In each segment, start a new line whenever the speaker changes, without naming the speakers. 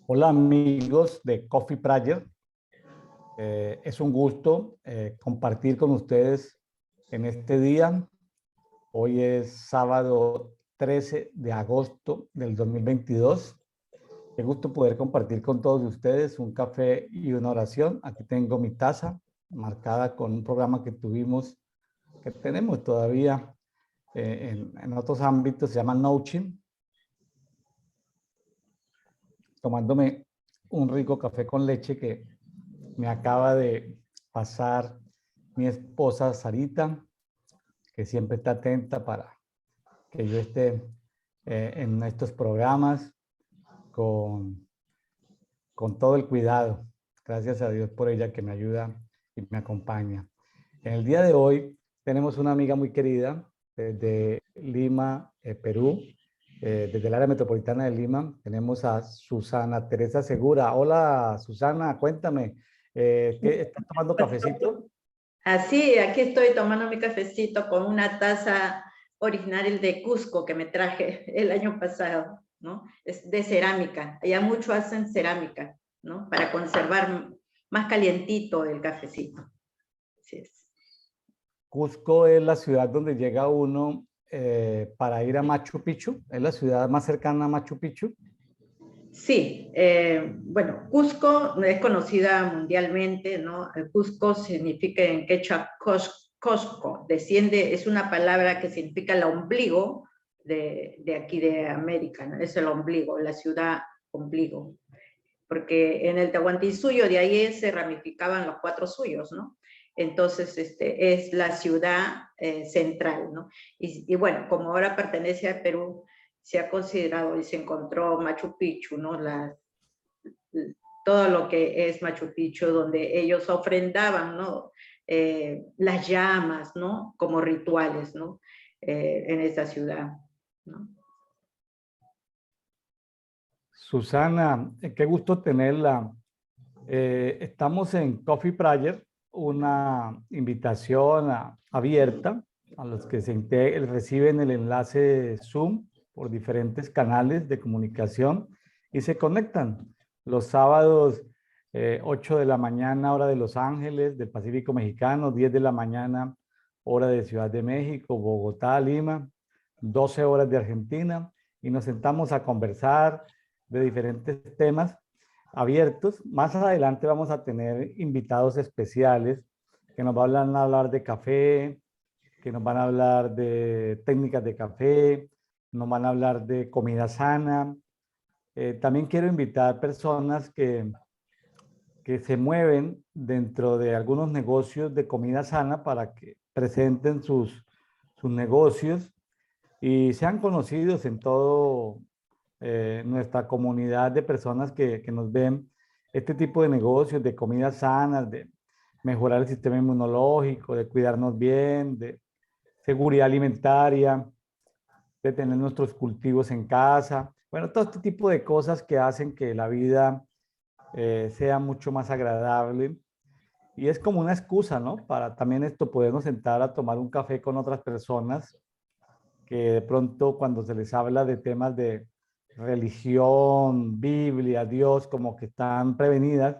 Hola amigos de Coffee Prayer. Es un gusto compartir con ustedes en este día. Hoy es sábado 13 de agosto del 2022. Qué gusto poder compartir con todos ustedes un café y una oración. Aquí tengo mi taza marcada con un programa que tenemos todavía en otros ámbitos, se llama Nouching, tomándome un rico café con leche que me acaba de pasar mi esposa Sarita, que siempre está atenta para que yo esté en estos programas con, con todo el cuidado. Gracias a Dios por ella que me ayuda y me acompaña. En el día de hoy tenemos una amiga muy querida desde Lima, Perú, desde el área metropolitana de Lima. Tenemos a Susana Teresa Segura. Hola Susana, cuéntame, ¿qué estás tomando cafecito?
Así, aquí estoy tomando mi cafecito con una taza original de Cusco que me traje el año pasado, ¿no? Es de cerámica. Allá mucho hacen cerámica, ¿no? Para conservar más calientito el cafecito. Así es.
Cusco es la ciudad donde llega uno para ir a Machu Picchu. Es la ciudad más cercana a Machu Picchu.
Sí, bueno, Cusco es conocida mundialmente, ¿no? El Cusco significa en quechua Cosco, desciende, es una palabra que significa el ombligo de aquí de América, ¿no? Es el ombligo, la ciudad ombligo, porque en el Tahuantinsuyo de ahí se ramificaban los cuatro suyos, ¿no? Entonces, es la ciudad central, ¿no? Y bueno, como ahora pertenece a Perú, se ha considerado y se encontró Machu Picchu, ¿no? Todo lo que es Machu Picchu, donde ellos ofrendaban, ¿no? Las llamas, ¿no? Como rituales, ¿no? En esa ciudad, ¿no?
Susana, qué gusto tenerla. Estamos en Coffee Prayer, una invitación abierta a los que reciben el enlace Zoom por diferentes canales de comunicación y se conectan los sábados 8 de la mañana, hora de Los Ángeles, del Pacífico Mexicano, 10 de la mañana, hora de Ciudad de México, Bogotá, Lima, 12 horas de Argentina, y nos sentamos a conversar de diferentes temas abiertos. Más adelante vamos a tener invitados especiales que nos van a hablar de café, que nos van a hablar de técnicas de café, nos van a hablar de comida sana. También quiero invitar personas que se mueven dentro de algunos negocios de comida sana para que presenten sus negocios y sean conocidos en todo nuestra comunidad de personas que nos ven este tipo de negocios, de comidas sanas, de mejorar el sistema inmunológico, de cuidarnos bien, de seguridad alimentaria, de tener nuestros cultivos en casa. Bueno, todo este tipo de cosas que hacen que la vida sea mucho más agradable. Y es como una excusa, ¿no? Para también esto podernos sentar a tomar un café con otras personas que de pronto cuando se les habla de temas de religión, Biblia, Dios, como que están prevenidas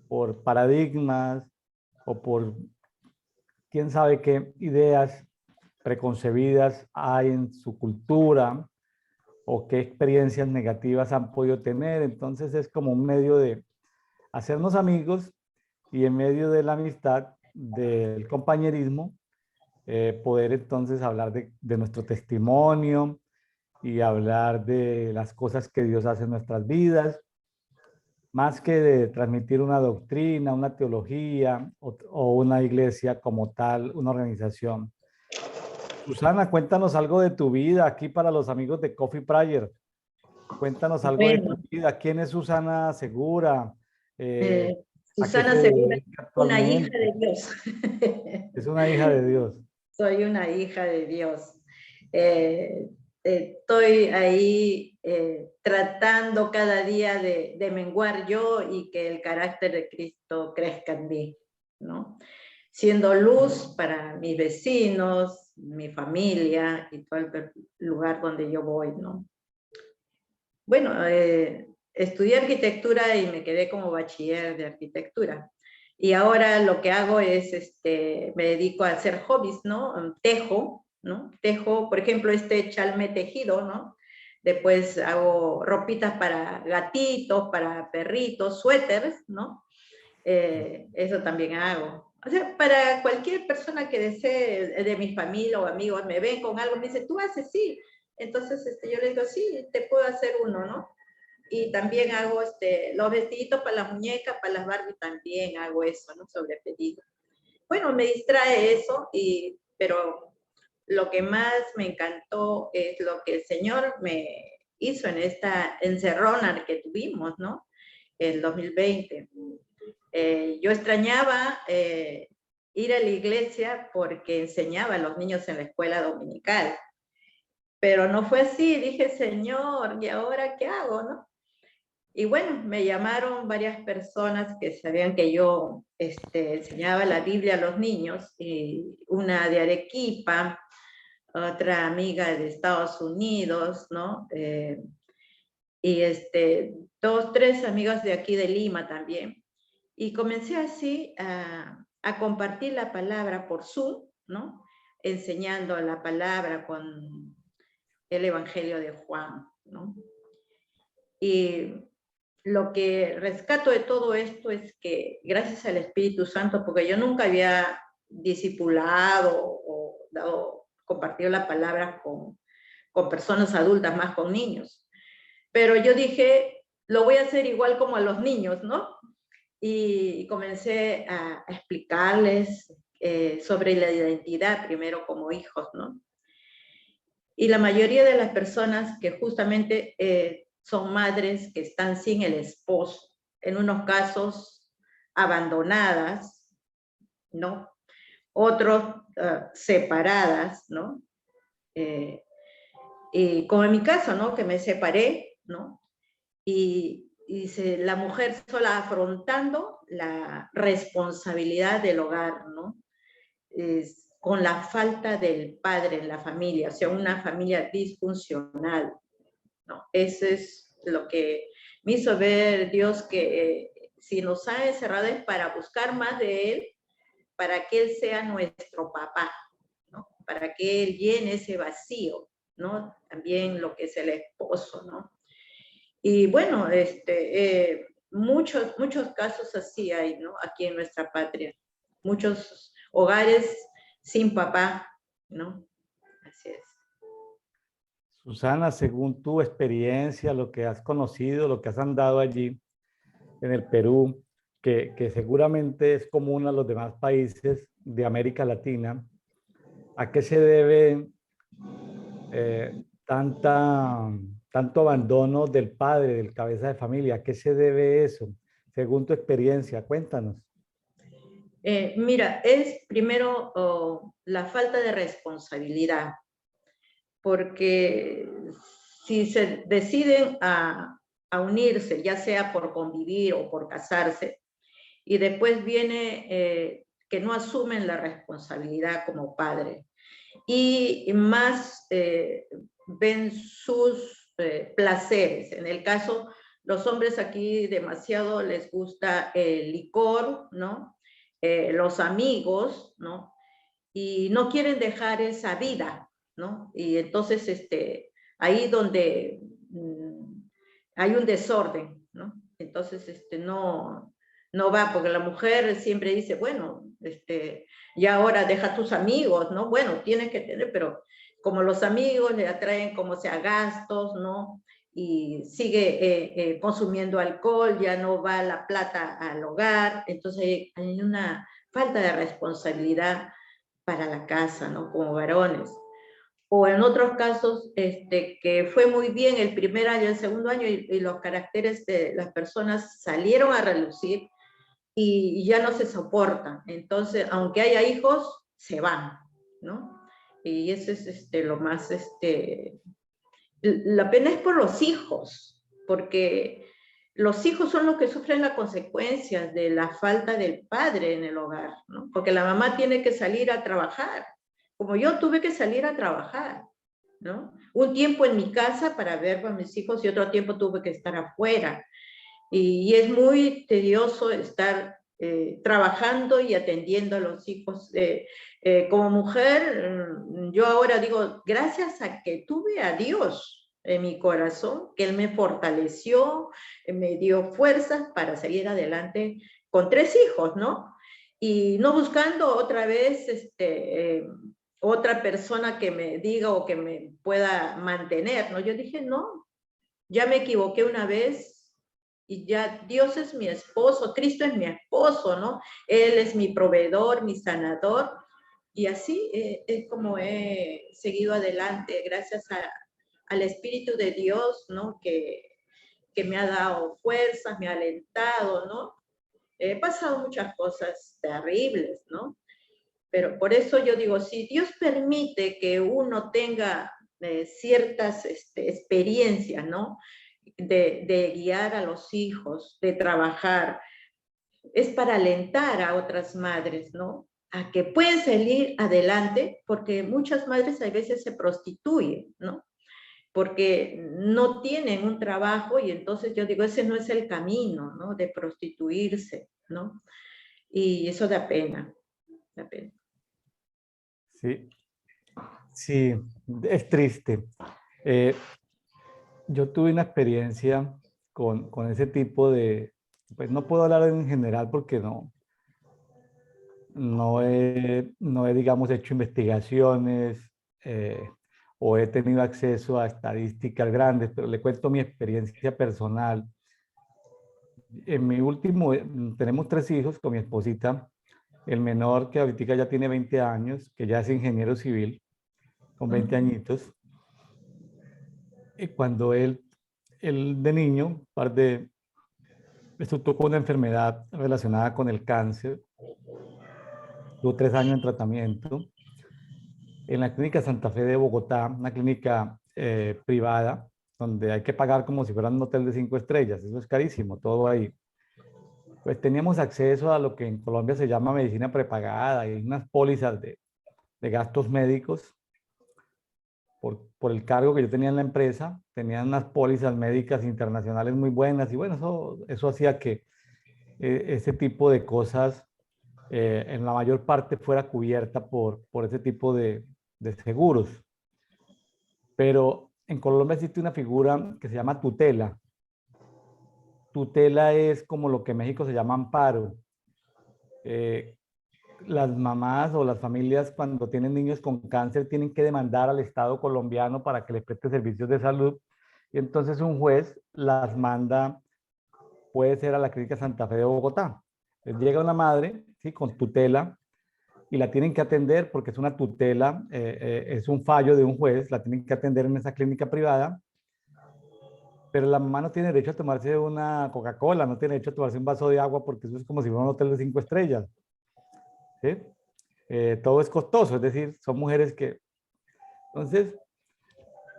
por paradigmas o por quién sabe qué ideas preconcebidas hay en su cultura o qué experiencias negativas han podido tener. Entonces es como un medio de hacernos amigos y en medio de la amistad, del compañerismo, poder entonces hablar de nuestro testimonio y hablar de las cosas que Dios hace en nuestras vidas, más que de transmitir una doctrina, una teología o una iglesia como tal, una organización. Susana, cuéntanos algo de tu vida aquí para los amigos de Coffee Prayer. Cuéntanos algo de tu
Bueno,
vida. ¿Quién es Susana Segura? Eh,
eh,
¿A qué
Susana
se
Segura,
dedica
una hija
actualmente?
de Dios.
Es una hija de Dios.
Soy una hija de Dios. Estoy ahí tratando cada día de menguar yo y que el carácter de Cristo crezca en mí, ¿no? Siendo luz para mis vecinos, mi familia y todo el lugar donde yo voy, ¿no? Bueno, estudié arquitectura y me quedé como bachiller de arquitectura. Y ahora lo que hago es, me dedico a hacer hobbies, ¿no? Tejo, ¿no? Tejo, por ejemplo, este chalme tejido, ¿no? Después hago ropitas para gatitos, para perritos, suéteres, ¿no? Eso también hago. O sea, para cualquier persona que desee, de mi familia o amigos, me ven con algo, me dice, ¿tú haces? Sí. Entonces, yo les digo, sí, te puedo hacer uno, ¿no? Y también hago los vestiditos para las muñecas, para las Barbie también hago eso, ¿no? Sobre pedido. Bueno, me distrae eso, pero lo que más me encantó es lo que el Señor me hizo en esta encerrona que tuvimos, ¿no? El 2020. Yo extrañaba ir a la iglesia porque enseñaba a los niños en la escuela dominical. Pero no fue así, dije, Señor, ¿y ahora qué hago, no? Y bueno, me llamaron varias personas que sabían que yo enseñaba la Biblia a los niños, y una de Arequipa, otra amiga de Estados Unidos, ¿no? Y dos, tres amigas de aquí de Lima también. Y comencé así a compartir la palabra por Zoom, ¿no? Enseñando la palabra con el Evangelio de Juan, ¿no? Y lo que rescato de todo esto es que gracias al Espíritu Santo, porque yo nunca había discipulado o compartido la palabra con personas adultas, más con niños. Pero yo dije, lo voy a hacer igual como a los niños, ¿no? Y comencé a explicarles sobre la identidad, primero como hijos, ¿no? Y la mayoría de las personas que justamente son madres que están sin el esposo, en unos casos abandonadas, ¿no? Otros separadas, ¿no? Y como en mi caso, ¿no? Que me separé, ¿no? Y la mujer sola afrontando la responsabilidad del hogar, ¿no? Con la falta del padre en la familia, o sea, una familia disfuncional, ¿no? Eso es lo que me hizo ver Dios, que si nos ha encerrado es para buscar más de Él, para que Él sea nuestro papá, ¿no? Para que Él llene ese vacío, ¿no? También lo que es el esposo, ¿no? Y bueno, muchos casos así hay, ¿no? Aquí en nuestra patria. Muchos hogares sin papá, ¿no? Así es.
Susana, según tu experiencia, lo que has conocido, lo que has andado allí en el Perú, que seguramente es común a los demás países de América Latina, ¿a qué se debe tanto abandono del padre, del cabeza de familia? ¿A qué se debe eso? Según tu experiencia, cuéntanos.
Mira, es primero la falta de responsabilidad, porque si se deciden a unirse, ya sea por convivir o por casarse, y después viene que no asumen la responsabilidad como padre, y más ven sus placeres. En el caso, los hombres aquí demasiado les gusta el licor, ¿no? Los amigos, ¿no? Y no quieren dejar esa vida, ¿no? Y entonces ahí donde hay un desorden, ¿no? Entonces no va, porque la mujer siempre dice, bueno, ya ahora deja tus amigos, ¿no? Bueno, tienes que tener, pero como los amigos le atraen como sea gastos, ¿no? Y sigue consumiendo alcohol, ya no va la plata al hogar, entonces hay una falta de responsabilidad para la casa, ¿no? Como varones. O en otros casos, que fue muy bien el primer año, el segundo año, y los caracteres de las personas salieron a relucir y ya no se soportan. Entonces, aunque haya hijos, se van, ¿no? Y eso es lo más, la pena es por los hijos, porque los hijos son los que sufren las consecuencias de la falta del padre en el hogar, ¿no? Porque la mamá tiene que salir a trabajar, como yo tuve que salir a trabajar, ¿no? Un tiempo en mi casa para ver a mis hijos y otro tiempo tuve que estar afuera. Y es muy tedioso estar trabajando y atendiendo a los hijos. Como mujer, yo ahora digo, gracias a que tuve a Dios en mi corazón, que Él me fortaleció, me dio fuerzas para seguir adelante con 3 hijos, ¿no? Y no buscando otra vez otra persona que me diga o que me pueda mantener, ¿no? Yo dije, no, ya me equivoqué una vez, y ya Dios es mi esposo, Cristo es mi esposo, ¿no? Él es mi proveedor, mi sanador, y así es como he seguido adelante, gracias al Espíritu de Dios, ¿no? Que me ha dado fuerzas, me ha alentado, ¿no? He pasado muchas cosas terribles, ¿no? Pero por eso yo digo, si Dios permite que uno tenga ciertas experiencias, ¿no? De guiar a los hijos, de trabajar, es para alentar a otras madres, ¿no? A que pueden salir adelante, porque muchas madres a veces se prostituyen, ¿no? Porque no tienen un trabajo y entonces yo digo, ese no es el camino, ¿no? De prostituirse, ¿no? Y eso da pena, da pena.
Sí, sí, es triste. Eh, yo tuve una experiencia con ese tipo de, pues no puedo hablar en general porque no he, digamos, hecho investigaciones o he tenido acceso a estadísticas grandes, pero le cuento mi experiencia personal. En mi último, tenemos 3 hijos con mi esposita. El menor, que ahorita ya tiene 20 años, que ya es ingeniero civil, con 20 añitos. Y cuando él de niño, esto tocó una enfermedad relacionada con el cáncer, tuvo 3 años en tratamiento en la clínica Santa Fe de Bogotá, una clínica privada, donde hay que pagar como si fuera un hotel de 5 estrellas. Eso es carísimo, todo ahí. Pues teníamos acceso a lo que en Colombia se llama medicina prepagada y unas pólizas de gastos médicos por el cargo que yo tenía en la empresa. Tenían unas pólizas médicas internacionales muy buenas y bueno, eso hacía que ese tipo de cosas en la mayor parte fuera cubierta por ese tipo de seguros. Pero en Colombia existe una figura que se llama tutela. Tutela es como lo que en México se llama amparo. Eh, las mamás o las familias cuando tienen niños con cáncer tienen que demandar al Estado colombiano para que les preste servicios de salud y entonces un juez las manda, puede ser a la clínica Santa Fe de Bogotá. Les llega una madre, ¿sí? Con tutela y la tienen que atender porque es una tutela, es un fallo de un juez, la tienen que atender en esa clínica privada, pero la mamá no tiene derecho a tomarse una Coca-Cola, no tiene derecho a tomarse un vaso de agua porque eso es como si fuera un hotel de 5 estrellas. ¿Sí? Todo es costoso, es decir, son mujeres que... Entonces,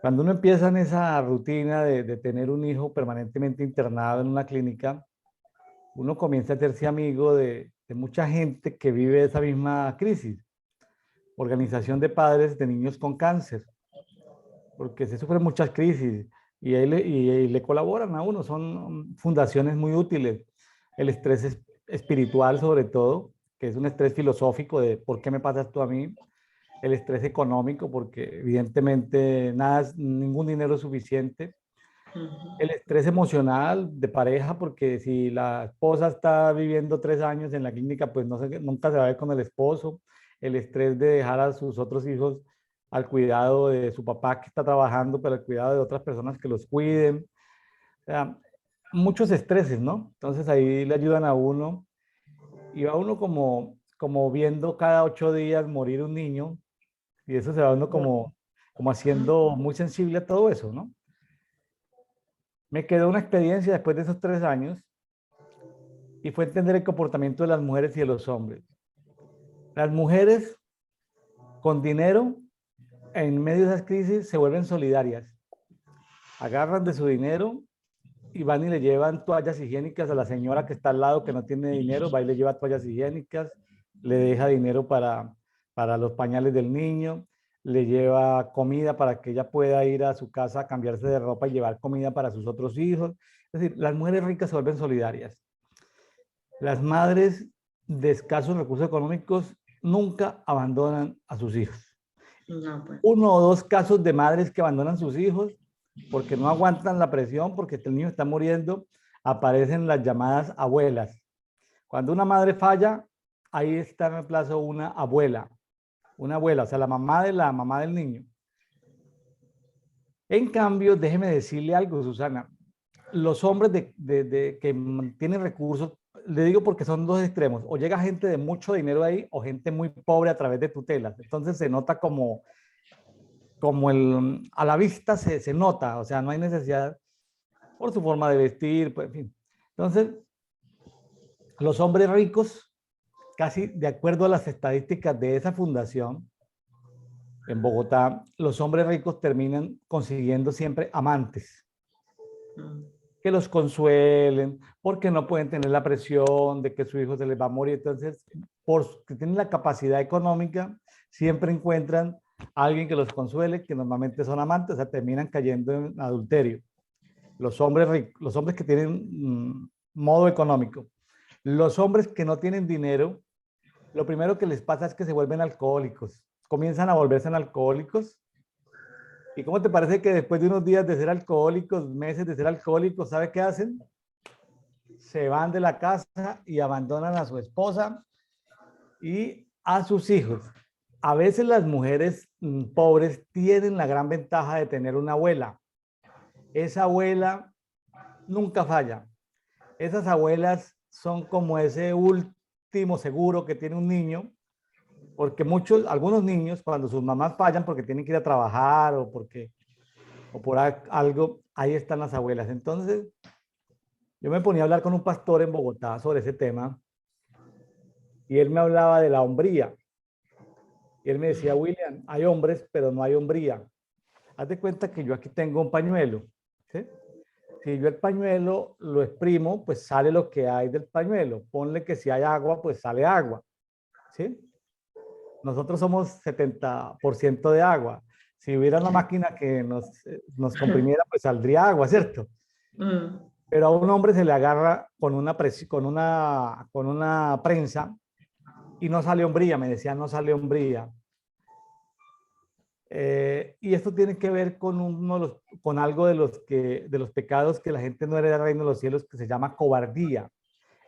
cuando uno empieza en esa rutina de tener un hijo permanentemente internado en una clínica, uno comienza a hacerse amigo de mucha gente que vive esa misma crisis. Organización de padres de niños con cáncer, porque se sufren muchas crisis y le colaboran a uno, son fundaciones muy útiles. El estrés espiritual sobre todo, que es un estrés filosófico de ¿por qué me pasa esto a mí? El estrés económico, porque evidentemente ningún dinero es suficiente. El estrés emocional de pareja, porque si la esposa está viviendo 3 años en la clínica, pues nunca se va a ver con el esposo. El estrés de dejar a sus otros hijos al cuidado de su papá que está trabajando, pero al cuidado de otras personas que los cuiden. O sea, muchos estreses, ¿no? Entonces ahí le ayudan a uno y va uno como viendo cada 8 días morir un niño y eso se va uno como haciendo muy sensible a todo eso, ¿no? Me quedó una experiencia después de esos 3 años y fue entender el comportamiento de las mujeres y de los hombres. Las mujeres con dinero en medio de esas crisis se vuelven solidarias. Agarran de su dinero y van y le llevan toallas higiénicas a la señora que está al lado que no tiene dinero, va y le lleva toallas higiénicas, le deja dinero para los pañales del niño, le lleva comida para que ella pueda ir a su casa a cambiarse de ropa y llevar comida para sus otros hijos. Es decir, las mujeres ricas se vuelven solidarias. Las madres de escasos recursos económicos nunca abandonan a sus hijos.
No, pues.
Uno o dos casos de madres que abandonan sus hijos porque no aguantan la presión, porque el niño está muriendo, aparecen las llamadas abuelas. Cuando una madre falla, ahí está en el plazo una abuela, o sea, la mamá del niño. En cambio, déjeme decirle algo, Susana, los hombres que tienen recursos, le digo porque son dos extremos, o llega gente de mucho dinero ahí o gente muy pobre a través de tutelas, entonces se nota como a la vista se nota, o sea, no hay necesidad por su forma de vestir, pues, en fin. Entonces, los hombres ricos, casi de acuerdo a las estadísticas de esa fundación, en Bogotá, los hombres ricos terminan consiguiendo siempre amantes que los consuelen, porque no pueden tener la presión de que su hijo se les va a morir. Entonces, porque tienen la capacidad económica, siempre encuentran a alguien que los consuele, que normalmente son amantes, o sea, terminan cayendo en adulterio. Los hombres ricos, los hombres que tienen modo económico. Los hombres que no tienen dinero, lo primero que les pasa es que se vuelven alcohólicos. Comienzan a volverse alcohólicos. ¿Y cómo te parece que después de unos días de ser alcohólicos, meses de ser alcohólicos, ¿sabe qué hacen? Se van de la casa y abandonan a su esposa y a sus hijos. A veces las mujeres pobres tienen la gran ventaja de tener una abuela. Esa abuela nunca falla. Esas abuelas son como ese último seguro que tiene un niño, porque algunos niños, cuando sus mamás fallan porque tienen que ir a trabajar o por algo, ahí están las abuelas. Entonces, yo me ponía a hablar con un pastor en Bogotá sobre ese tema y él me hablaba de la hombría. Y él me decía, William, hay hombres, pero no hay hombría. Haz de cuenta que yo aquí tengo un pañuelo, ¿sí? Si yo el pañuelo lo exprimo, pues sale lo que hay del pañuelo. Ponle que si hay agua, pues sale agua, ¿sí? Nosotros somos 70% de agua. Si hubiera una máquina que nos comprimiera, pues saldría agua, ¿cierto? Pero a un hombre se le agarra con una prensa y no sale hombría, me decía, no sale hombría. Y esto tiene que ver con algo de los pecados que la gente no hereda el reino de los cielos, que se llama cobardía.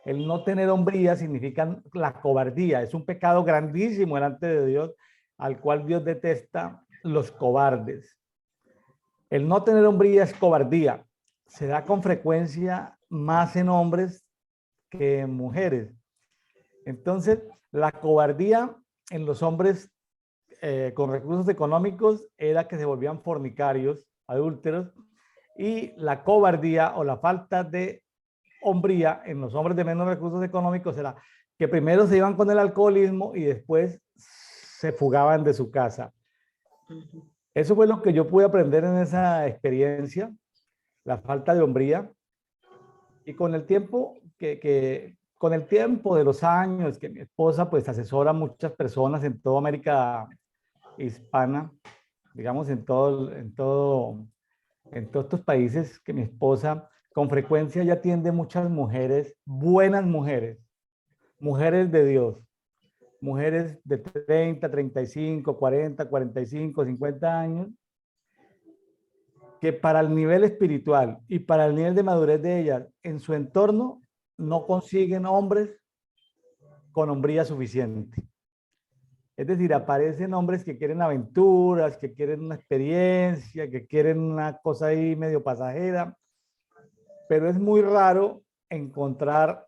El no tener hombría significa la cobardía. Es un pecado grandísimo delante de Dios, al cual Dios detesta los cobardes. El no tener hombría es cobardía. Se da con frecuencia más en hombres que en mujeres. Entonces, la cobardía en los hombres con recursos económicos era que se volvían fornicarios, adúlteros, y la cobardía o la falta de hombría en los hombres de menos recursos económicos era que primero se iban con el alcoholismo y después se fugaban de su casa. Eso fue lo que yo pude aprender en esa experiencia, la falta de hombría. Y con el tiempo con el tiempo de los años que mi esposa pues asesora a muchas personas en toda América hispana, digamos en todos estos países, que mi esposa con frecuencia ya atiende muchas mujeres, buenas mujeres, mujeres de Dios, mujeres de 30, 35, 40, 45, 50 años, que para el nivel espiritual y para el nivel de madurez de ellas en su entorno no consiguen hombres con hombría suficiente. Es decir, aparecen hombres que quieren aventuras, que quieren una experiencia, que quieren una cosa ahí medio pasajera, pero es muy raro encontrar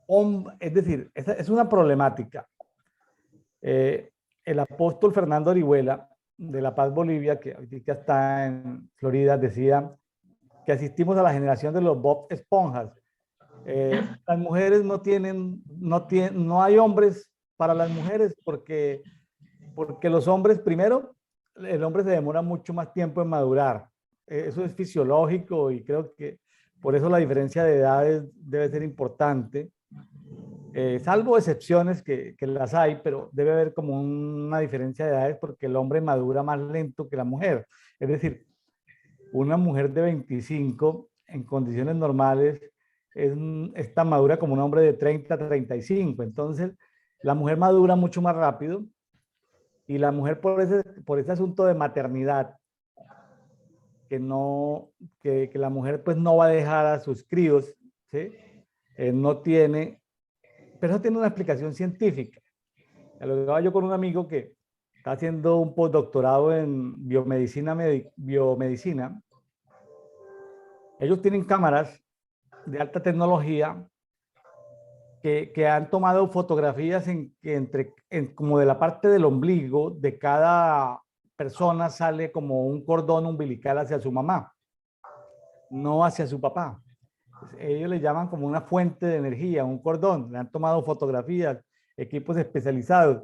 hombres, es decir, es una problemática. El apóstol Fernando Orihuela, de La Paz, Bolivia, que ahorita está en Florida, decía que asistimos a la generación de los Bob Esponjas. Las mujeres no hay hombres para las mujeres porque los hombres, primero, el hombre se demora mucho más tiempo en madurar. Eso es fisiológico y creo que por eso la diferencia de edades debe ser importante. salvo excepciones que las hay, pero debe haber como una diferencia de edades porque el hombre madura más lento que la mujer. Es decir, una mujer de 25 en condiciones normales es tan madura como un hombre de 30 a 35. Entonces, la mujer madura mucho más rápido y la mujer por ese asunto de maternidad, que, no, que la mujer pues no va a dejar a sus críos, ¿sí? No tiene, pero eso tiene una explicación científica. Lo hablaba yo con un amigo que está haciendo un postdoctorado en biomedicina. Ellos tienen cámaras de alta tecnología que han tomado fotografías como de la parte del ombligo de cada persona sale como un cordón umbilical hacia su mamá, no hacia su papá. Ellos le llaman como una fuente de energía, un cordón. Le han tomado fotografías, equipos especializados.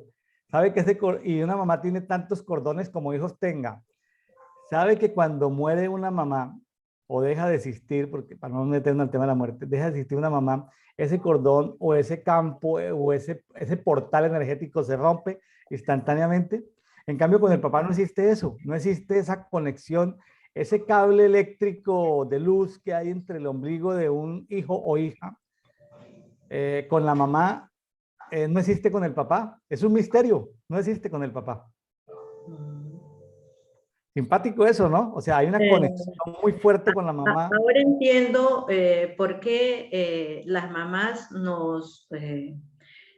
Sabe que y una mamá tiene tantos cordones como hijos tenga. Sabe que cuando muere una mamá o deja de existir, porque para no meternos al tema de la muerte, deja de existir una mamá, ese cordón o ese campo o ese portal energético se rompe instantáneamente. En cambio, con el papá no existe eso, no existe esa conexión, ese cable eléctrico de luz que hay entre el ombligo de un hijo o hija con la mamá, no existe con el papá. Es un misterio, no existe con el papá. Simpático eso, ¿no? O sea, hay una conexión muy fuerte con la mamá.
Ahora entiendo por qué las mamás nos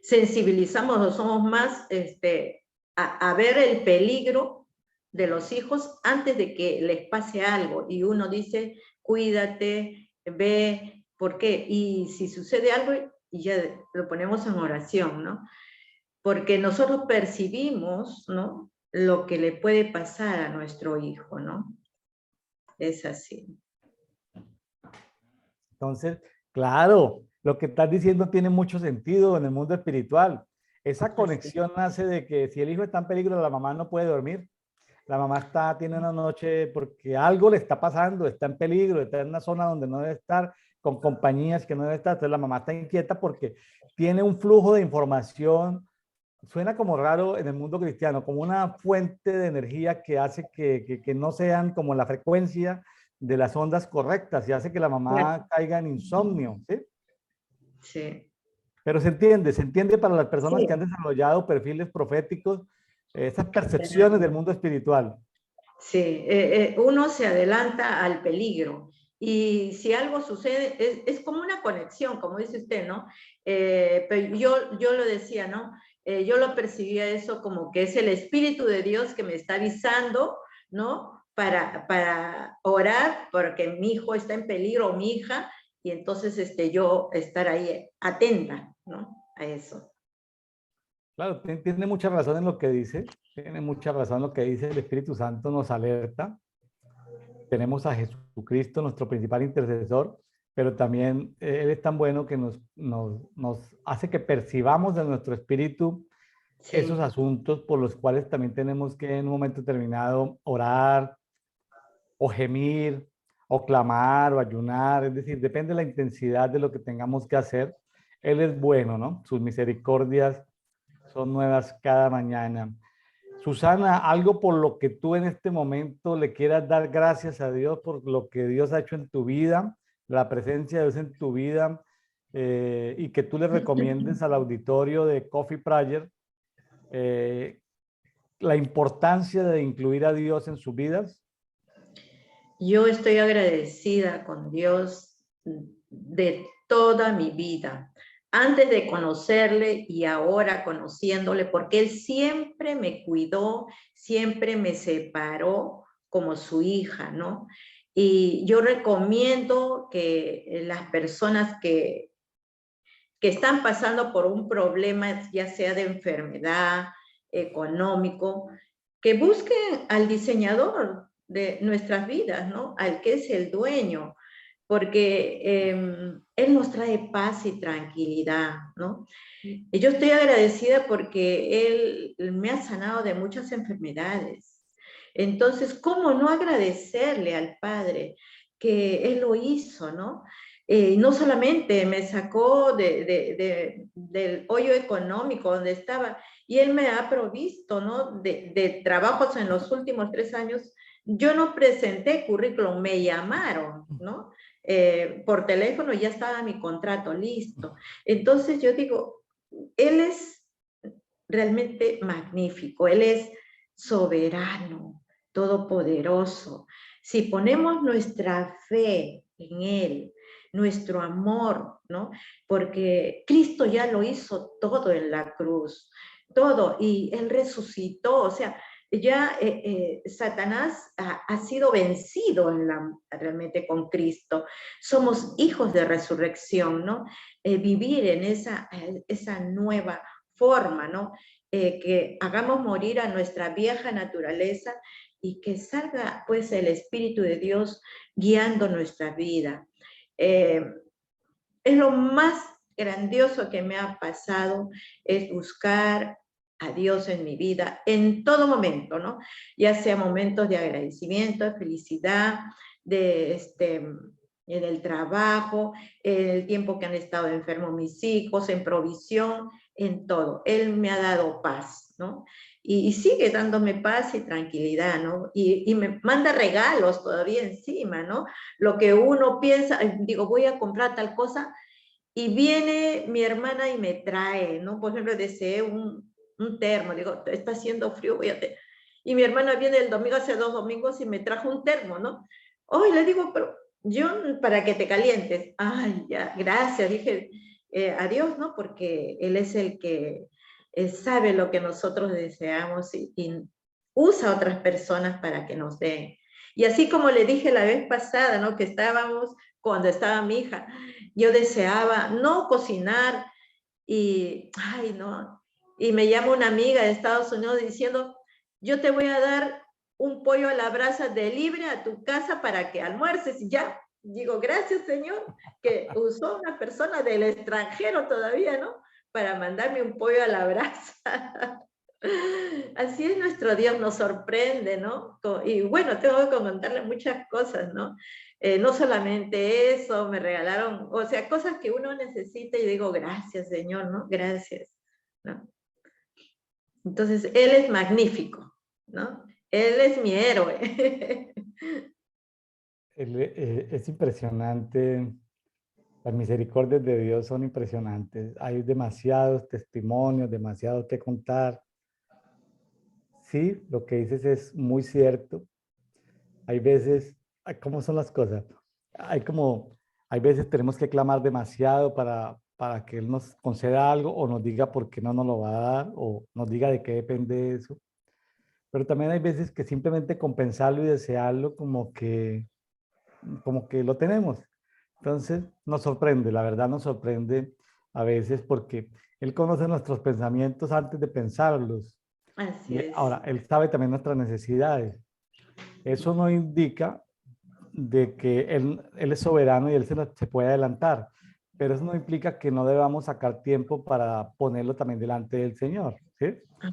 sensibilizamos o somos más a ver el peligro de los hijos antes de que les pase algo. Y uno dice, cuídate, ve, ¿por qué? Y si sucede algo, y ya lo ponemos en oración, ¿no? Porque nosotros percibimos, ¿no?, lo que le puede pasar a nuestro hijo, ¿no? Es así.
Entonces, claro, lo que estás diciendo tiene mucho sentido en el mundo espiritual. Esa conexión nace de que si el hijo está en peligro, la mamá no puede dormir. La mamá tiene una noche porque algo le está pasando, está en peligro, está en una zona donde no debe estar, con compañías que no debe estar. Entonces la mamá está inquieta porque tiene un flujo de información. Suena como raro en el mundo cristiano, como una fuente de energía que hace que no sean como la frecuencia de las ondas correctas y hace que la mamá caiga en insomnio, ¿sí?
Sí.
Pero se entiende para las personas que han desarrollado perfiles proféticos, esas percepciones del mundo espiritual.
Sí, uno se adelanta al peligro y si algo sucede, es como una conexión, como dice usted, ¿no? Pero yo lo decía, ¿no? Yo lo percibía eso como que es el Espíritu de Dios que me está avisando, ¿no? Para orar porque mi hijo está en peligro o mi hija, y entonces yo estar ahí atenta, ¿no? A eso.
Claro, tiene mucha razón en lo que dice, tiene mucha razón en lo que dice, el Espíritu Santo nos alerta. Tenemos a Jesucristo, nuestro principal intercesor, pero también Él es tan bueno que nos hace que percibamos de nuestro espíritu esos
Sí.
asuntos por los cuales también tenemos que en un momento determinado orar o gemir o clamar o ayunar, es decir, depende de la intensidad de lo que tengamos que hacer. Él es bueno, ¿no? Sus misericordias son nuevas cada mañana. Susana, algo por lo que tú en este momento le quieras dar gracias a Dios por lo que Dios ha hecho en tu vida, la presencia de Dios en tu vida, y que tú le recomiendes al auditorio de Coffee Prayer la importancia de incluir a Dios en sus vidas.
Yo estoy agradecida con Dios de toda mi vida, antes de conocerle y ahora conociéndole, porque Él siempre me cuidó, siempre me separó como su hija, ¿no? Y yo recomiendo que las personas que están pasando por un problema, ya sea de enfermedad, económico, que busquen al diseñador de nuestras vidas, ¿no? Al que es el dueño, porque Él nos trae paz y tranquilidad, ¿no? Y yo estoy agradecida porque Él me ha sanado de muchas enfermedades. Entonces, ¿cómo no agradecerle al Padre que Él lo hizo, ¿no? No solamente me sacó del hoyo económico donde estaba, y Él me ha provisto, ¿no? De trabajos en los últimos 3 años. Yo no presenté currículum, me llamaron, ¿no? Por teléfono ya estaba mi contrato listo. Entonces yo digo, Él es realmente magnífico, Él es soberano, todopoderoso. Si ponemos nuestra fe en Él, nuestro amor, ¿no? Porque Cristo ya lo hizo todo en la cruz, todo, y Él resucitó, o sea, ya Satanás ha sido vencido realmente con Cristo. Somos hijos de resurrección, ¿no? Vivir en esa nueva forma, ¿no? Que hagamos morir a nuestra vieja naturaleza y que salga pues el Espíritu de Dios guiando nuestra vida. Es lo más grandioso que me ha pasado, es buscar a Dios en mi vida en todo momento, ¿no? Ya sea momentos de agradecimiento, de felicidad, en el trabajo, en el tiempo que han estado enfermos mis hijos, en provisión, en todo. Él me ha dado paz, ¿no? Y sigue dándome paz y tranquilidad, ¿no? Y me manda regalos todavía encima, ¿no? Lo que uno piensa, digo, voy a comprar tal cosa, y viene mi hermana y me trae, ¿no? Por ejemplo, deseé un termo, digo, está haciendo frío, y mi hermana viene el domingo, hace 2 domingos, y me trajo un termo, ¿no? Hoy le digo, pero yo, para que te calientes. Ay, ya, gracias, dije, adiós, ¿no? Porque Él es el que sabe lo que nosotros deseamos y usa a otras personas para que nos den. Y así como le dije la vez pasada, ¿no? Que estábamos, cuando estaba mi hija, yo deseaba no cocinar y, ay, no, y me llama una amiga de Estados Unidos diciendo, yo te voy a dar un pollo a la brasa de libre a tu casa para que almuerces. Y ya, digo, gracias Señor, que usó una persona del extranjero todavía, ¿no? Para mandarme un pollo a la brasa. Así es nuestro Dios, nos sorprende, ¿no? Y bueno, tengo que contarle muchas cosas, ¿no? No solamente eso, me regalaron, o sea, cosas que uno necesita y digo, gracias Señor, ¿no? Gracias, ¿no? Entonces, Él es magnífico, ¿no? Él es mi héroe.
Es impresionante. Las misericordias de Dios son impresionantes. Hay demasiados testimonios, demasiado que contar. Sí, lo que dices es muy cierto. Hay veces, ¿cómo son las cosas? Hay veces tenemos que clamar demasiado para que Él nos conceda algo o nos diga por qué no nos lo va a dar o nos diga de qué depende eso. Pero también hay veces que simplemente con pensarlo y desearlo como que lo tenemos. Entonces nos sorprende, la verdad nos sorprende a veces porque Él conoce nuestros pensamientos antes de pensarlos.
Así
Y
es.
ahora, Él sabe también nuestras necesidades. Eso no indica de que él es soberano y Él se puede adelantar, pero eso no implica que no debamos sacar tiempo para ponerlo también delante del Señor, ¿sí? ¿Sí?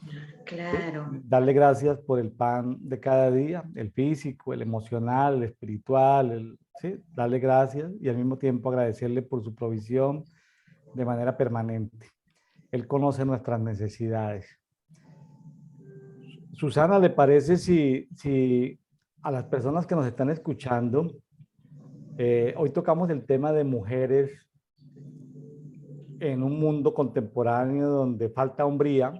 Claro.
Darle gracias por el pan de cada día, el físico, el emocional, el espiritual, ¿sí? Darle gracias y al mismo tiempo agradecerle por su provisión de manera permanente. Él conoce nuestras necesidades. Susana, ¿le parece si a las personas que nos están escuchando, hoy tocamos el tema de mujeres en un mundo contemporáneo donde falta hombría?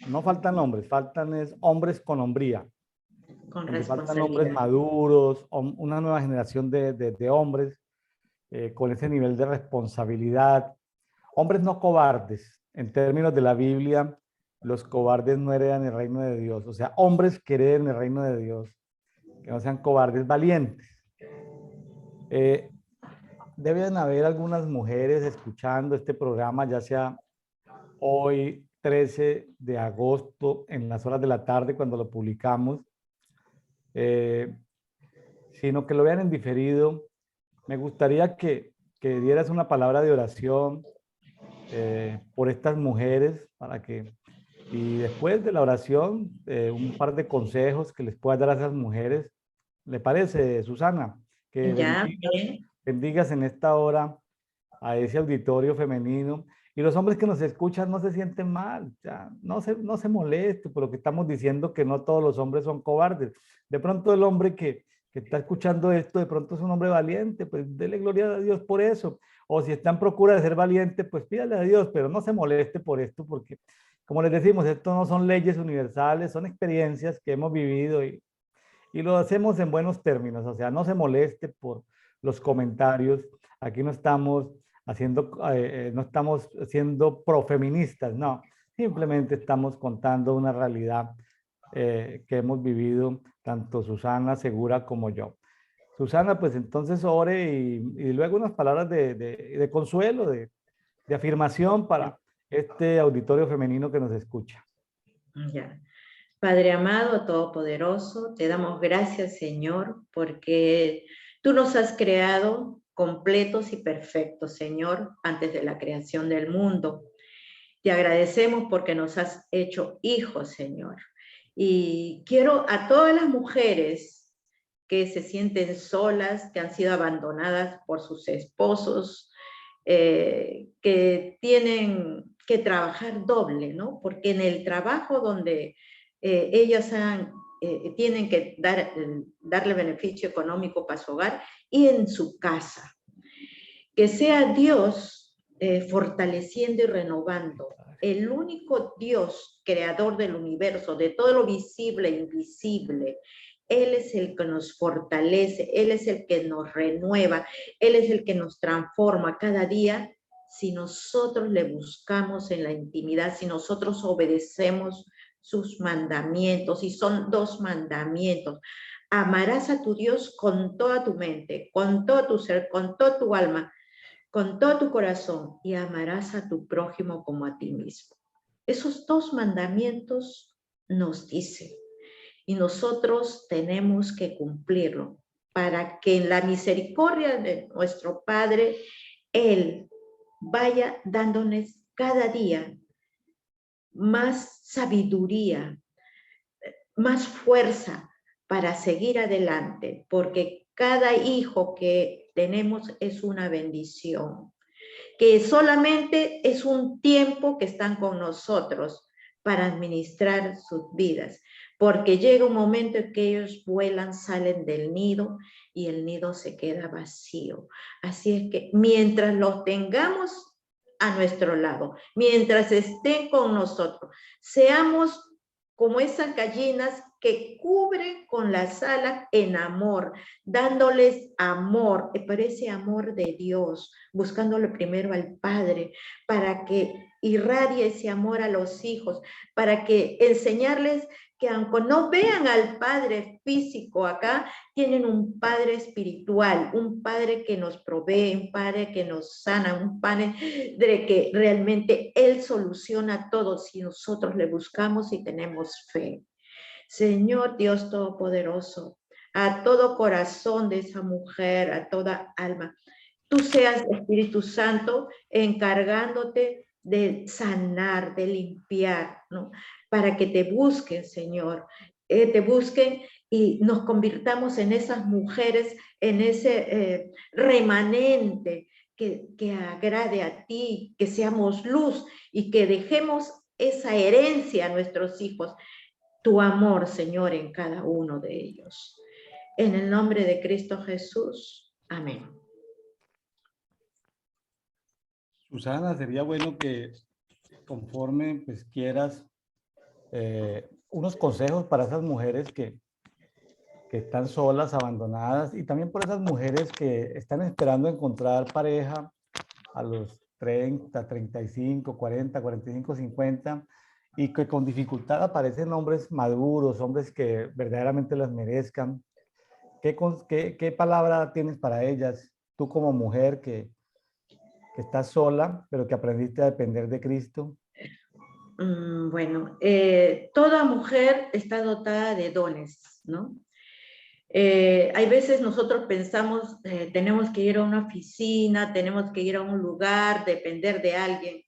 No faltan hombres, faltan hombres con hombría,
Con
donde faltan hombres
responsabilidad.
maduros, una nueva generación de hombres con ese nivel de responsabilidad. Hombres no cobardes. En términos de la Biblia, los cobardes no heredan el reino de Dios. O sea, hombres que hereden el reino de Dios, que no sean cobardes, valientes. Eh, Deben haber algunas mujeres escuchando este programa, ya sea hoy 13 de agosto en las horas de la tarde cuando lo publicamos, eh, sino que lo vean en diferido. Me gustaría que dieras una palabra de oración por estas mujeres para que, y después de la oración, un par de consejos que les puedas dar a esas mujeres. ¿Le parece, Susana? Que
Ya,
bendigas,
bien.
bendigas en esta hora a ese auditorio femenino. Y los hombres que nos escuchan no se sienten mal, ya, no se molesten por lo que estamos diciendo, que no todos los hombres son cobardes. De pronto el hombre que está escuchando esto, de pronto es un hombre valiente, pues dele gloria a Dios por eso. O si está en procura de ser valiente, pues pídale a Dios, pero no se moleste por esto, porque como les decimos, esto no son leyes universales, son experiencias que hemos vivido y lo hacemos en buenos términos, o sea, no se moleste por los comentarios. Aquí no estamos no estamos siendo profeministas, no, simplemente estamos contando una realidad que hemos vivido tanto Susana Segura como yo. Susana, pues entonces ore y luego unas palabras de consuelo, de afirmación para este auditorio femenino que nos escucha.
Ya. Padre amado, todopoderoso, te damos gracias, Señor, porque tú nos has creado completos y perfectos, Señor, antes de la creación del mundo. Te agradecemos porque nos has hecho hijos, Señor. Y quiero a todas las mujeres que se sienten solas, que han sido abandonadas por sus esposos, que tienen que trabajar doble, ¿no? Porque en el trabajo donde ellas tienen que darle beneficio económico para su hogar y en su casa. Que sea Dios fortaleciendo y renovando, el único Dios creador del universo, de todo lo visible e invisible. Él es el que nos fortalece, Él es el que nos renueva, Él es el que nos transforma cada día si nosotros le buscamos en la intimidad, si nosotros obedecemos sus mandamientos, y son 2 mandamientos. Amarás a tu Dios con toda tu mente, con todo tu ser, con toda tu alma, con todo tu corazón, y amarás a tu prójimo como a ti mismo. Esos 2 mandamientos nos dicen, y nosotros tenemos que cumplirlo para que en la misericordia de nuestro Padre, Él vaya dándonos cada día más sabiduría, más fuerza para seguir adelante, porque cada hijo que tenemos es una bendición, que solamente es un tiempo que están con nosotros para administrar sus vidas, porque llega un momento en que ellos vuelan, salen del nido y el nido se queda vacío. Así es que mientras los tengamos a nuestro lado, mientras estén con nosotros, seamos como esas gallinas que cubren con las alas en amor, dándoles amor, pero ese amor de Dios, buscándole primero al Padre, para que irradie ese amor a los hijos, para que enseñarles que aunque no vean al Padre físico acá, tienen un Padre espiritual, un Padre que nos provee, un Padre que nos sana, un Padre de que realmente Él soluciona todo si nosotros le buscamos y tenemos fe. Señor Dios Todopoderoso, a todo corazón de esa mujer, a toda alma, tú seas, Espíritu Santo, encargándote de sanar, de limpiar, ¿no? Para que te busquen, Señor, te busquen y nos convirtamos en esas mujeres, en ese remanente que agrade a ti, que seamos luz y que dejemos esa herencia a nuestros hijos, tu amor, Señor, en cada uno de ellos. En el nombre de Cristo Jesús. Amén.
Susana, sería bueno que conforme pues quieras unos consejos para esas mujeres que están solas, abandonadas, y también por esas mujeres que están esperando encontrar pareja a los 30, 35, 40, 45, 50, y que con dificultad aparecen hombres maduros, hombres que verdaderamente las merezcan. ¿Qué palabra tienes para ellas? Tú como mujer que estás sola, pero que aprendiste a depender de Cristo.
Bueno, toda mujer está dotada de dones, ¿no? Hay veces nosotros pensamos, tenemos que ir a una oficina, tenemos que ir a un lugar, depender de alguien,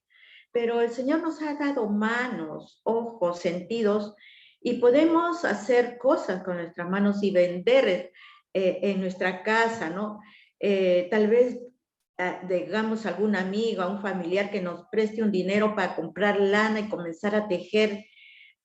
pero el Señor nos ha dado manos, ojos, sentidos, y podemos hacer cosas con nuestras manos y vender en nuestra casa, ¿no? tal vez digamos alguna amiga, un familiar que nos preste un dinero para comprar lana y comenzar a tejer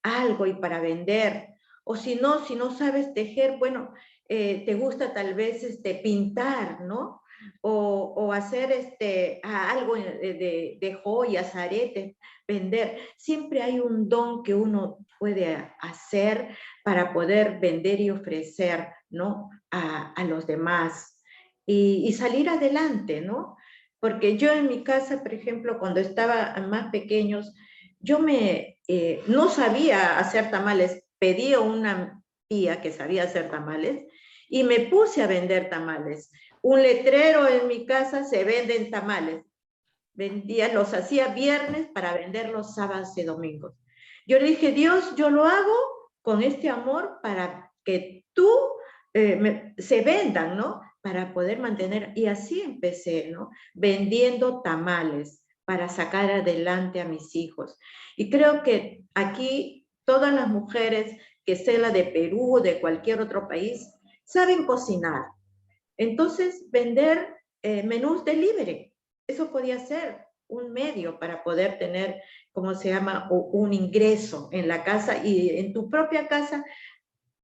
algo y para vender. O si no sabes tejer, bueno, te gusta tal vez pintar, ¿no? O hacer algo de joyas, aretes, vender. Siempre hay un don que uno puede hacer para poder vender y ofrecer, ¿no? A los demás y salir adelante, ¿no? Porque yo en mi casa, por ejemplo, cuando estaba más pequeños, yo no sabía hacer tamales, pedí a una tía que sabía hacer tamales y me puse a vender tamales. Un letrero en mi casa, se venden tamales. Los hacía viernes para vender los sábados y domingos. Yo le dije, Dios, yo lo hago con este amor para que tú se vendan, ¿no? Para poder mantener, y así empecé, ¿no? Vendiendo tamales para sacar adelante a mis hijos. Y creo que aquí todas las mujeres, que sea la de Perú o de cualquier otro país, saben cocinar. Entonces, vender menús delivery, eso podía ser un medio para poder tener, ¿cómo se llama?, un ingreso en la casa y en tu propia casa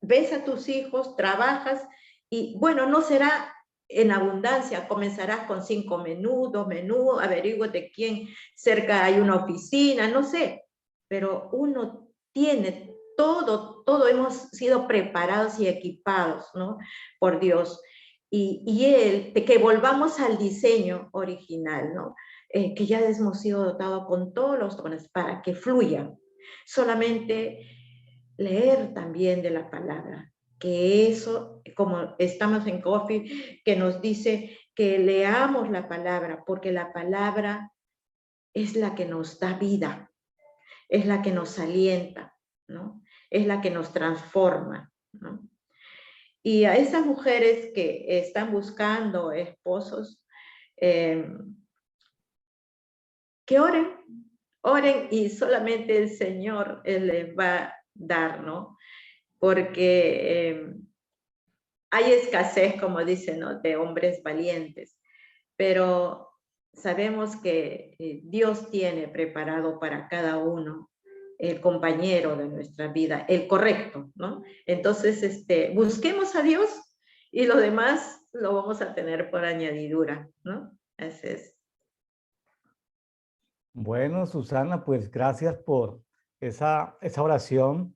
ves a tus hijos, trabajas y bueno, no será en abundancia, comenzarás con 5 menús, 2 menús, averigua de quién cerca hay una oficina, no sé, pero uno tiene todo hemos sido preparados y equipados, ¿no? Por Dios. Que volvamos al diseño original, ¿no? Que ya hemos sido dotados con todos los dones para que fluyan. Solamente leer también de la palabra, que eso, como estamos en Coffee, que nos dice que leamos la palabra, porque la palabra es la que nos da vida, es la que nos alienta, ¿no? Es la que nos transforma, ¿no? Y a esas mujeres que están buscando esposos, que oren y solamente el Señor les va a dar, ¿no? Porque hay escasez, como dicen, ¿no?, de hombres valientes, pero sabemos que Dios tiene preparado para cada uno el compañero de nuestra vida, el correcto, ¿no? Entonces, busquemos a Dios y lo demás lo vamos a tener por añadidura, ¿no? Así es.
Bueno, Susana, pues gracias por esa oración.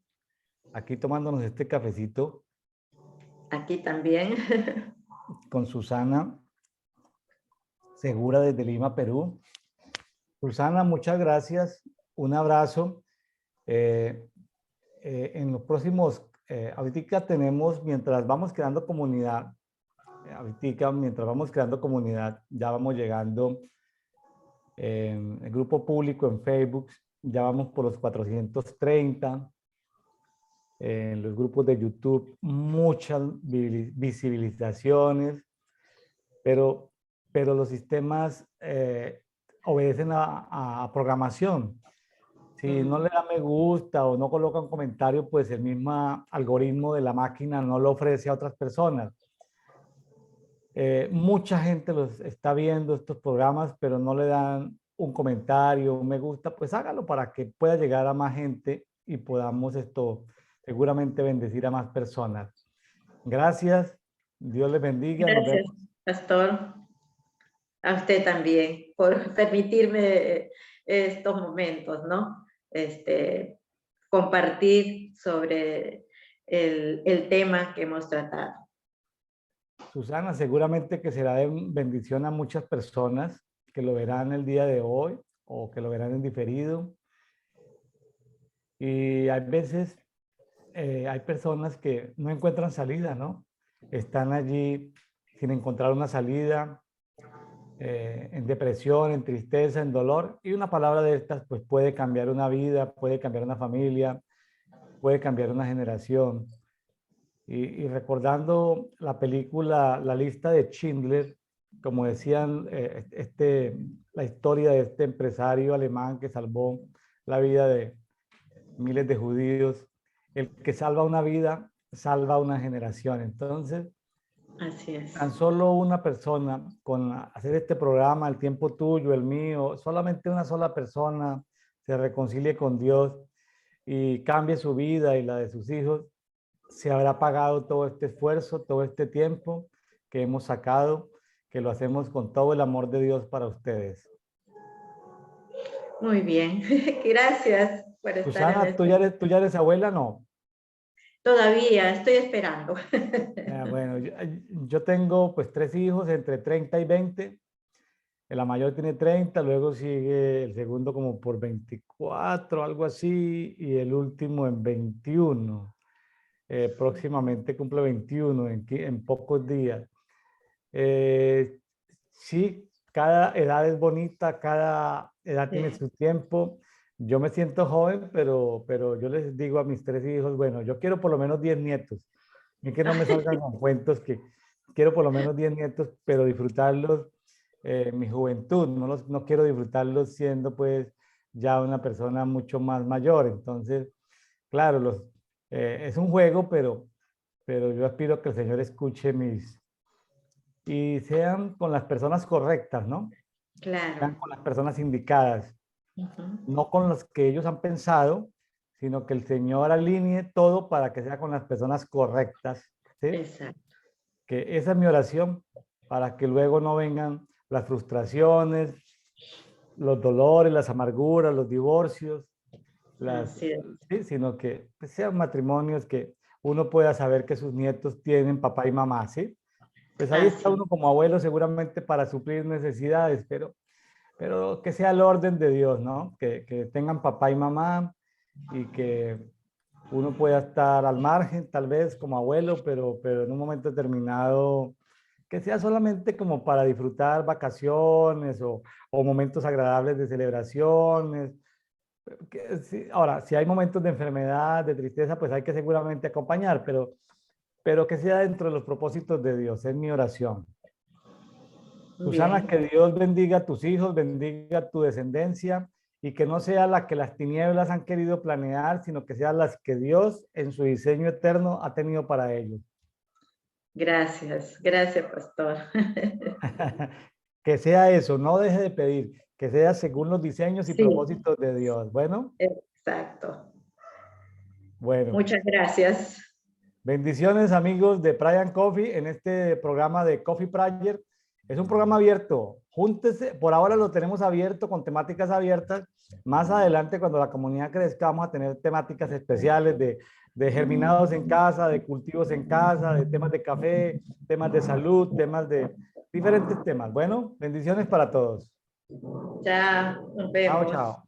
Aquí tomándonos este cafecito
Aquí también.
con Susana Segura desde Lima, Perú. Susana, muchas gracias. Un abrazo. En los próximos, ahorita tenemos, mientras vamos creando comunidad, ya vamos llegando en el grupo público en Facebook, ya vamos por los 430. En los grupos de YouTube, muchas visibilizaciones, pero los sistemas obedecen a programación. Si no le da me gusta o no coloca un comentario, pues el mismo algoritmo de la máquina no lo ofrece a otras personas. Mucha gente los está viendo estos programas, pero no le dan un comentario, un me gusta, pues hágalo para que pueda llegar a más gente y podamos seguramente bendecir a más personas. Gracias. Dios les bendiga. Nos
Gracias,
vemos.
pastor. A usted también por permitirme estos momentos, ¿no? Compartir sobre el tema que hemos tratado.
Susana, seguramente que será de bendición a muchas personas que lo verán el día de hoy o que lo verán en diferido. Y hay veces, hay personas que no encuentran salida, ¿no? Están allí sin encontrar una salida, en depresión, en tristeza, en dolor. Y una palabra de estas, pues puede cambiar una vida, puede cambiar una familia, puede cambiar una generación. Y recordando la película La lista de Schindler, como decían, la historia de este empresario alemán que salvó la vida de miles de judíos, el que salva una vida, salva una generación. Entonces,
Así es.
Tan solo una persona con hacer este programa, el tiempo tuyo, el mío, solamente una sola persona se reconcilie con Dios y cambie su vida y la de sus hijos, se habrá pagado todo este esfuerzo, todo este tiempo que hemos sacado, que lo hacemos con todo el amor de Dios para ustedes.
Muy bien. Gracias por estar en
Susana,
este.
tú ya eres abuela? No.
Todavía estoy esperando.
Bueno, yo tengo pues 3 hijos entre 30 y 20. La mayor tiene 30, luego sigue el segundo como por 24, algo así, y el último en 21. Próximamente cumple 21 en pocos días. Eh, sí, cada edad es bonita, cada edad tiene
Sí.
su tiempo. Yo me siento joven, pero yo les digo a mis 3 hijos, bueno, yo quiero por lo menos 10 nietos. Y que no me salgan con cuentos que quiero por lo menos 10 nietos, pero disfrutarlos en mi juventud. No quiero disfrutarlos siendo pues ya una persona mucho más mayor. Entonces, claro, es un juego, pero yo aspiro a que el Señor escuche y sean con las personas correctas, ¿no? Sean
Claro.
con las personas indicadas,
Ujú.
no con las que ellos han pensado, sino que el Señor alinee todo para que sea con las personas correctas, ¿sí?
Exacto.
Que esa es mi oración para que luego no vengan las frustraciones, los dolores, las amarguras, los divorcios,
Así es.
sí, sino que pues, sean matrimonios que uno pueda saber que sus nietos tienen papá y mamá, ¿sí? Pues ahí está
Así.
uno como abuelo seguramente para suplir necesidades, pero que sea el orden de Dios, ¿no? Que tengan papá y mamá y que uno pueda estar al margen tal vez como abuelo, pero en un momento determinado que sea solamente como para disfrutar vacaciones o momentos agradables de celebraciones. Ahora, si hay momentos de enfermedad, de tristeza, pues hay que seguramente acompañar, pero que sea dentro de los propósitos de Dios, es mi oración. Susana,
Bien.
que Dios bendiga a tus hijos, bendiga a tu descendencia y que no sea la que las tinieblas han querido planear, sino que sean las que Dios en su diseño eterno ha tenido para ellos.
Gracias. Gracias, pastor.
Que sea eso, no deje de pedir, que sea según los diseños y
Sí,
propósitos de Dios.
exacto.
Bueno,
Muchas gracias.
bendiciones amigos de Prayer Coffee en este programa de Coffee Prayer. Es un programa abierto. Júntese, por ahora lo tenemos abierto con temáticas abiertas. Más adelante, cuando la comunidad crezca, vamos a tener temáticas especiales de germinados en casa, de cultivos en casa, de temas de café, temas de salud, temas de diferentes temas. Bueno, bendiciones para todos.
Ya nos
Chao,
vemos.
chao.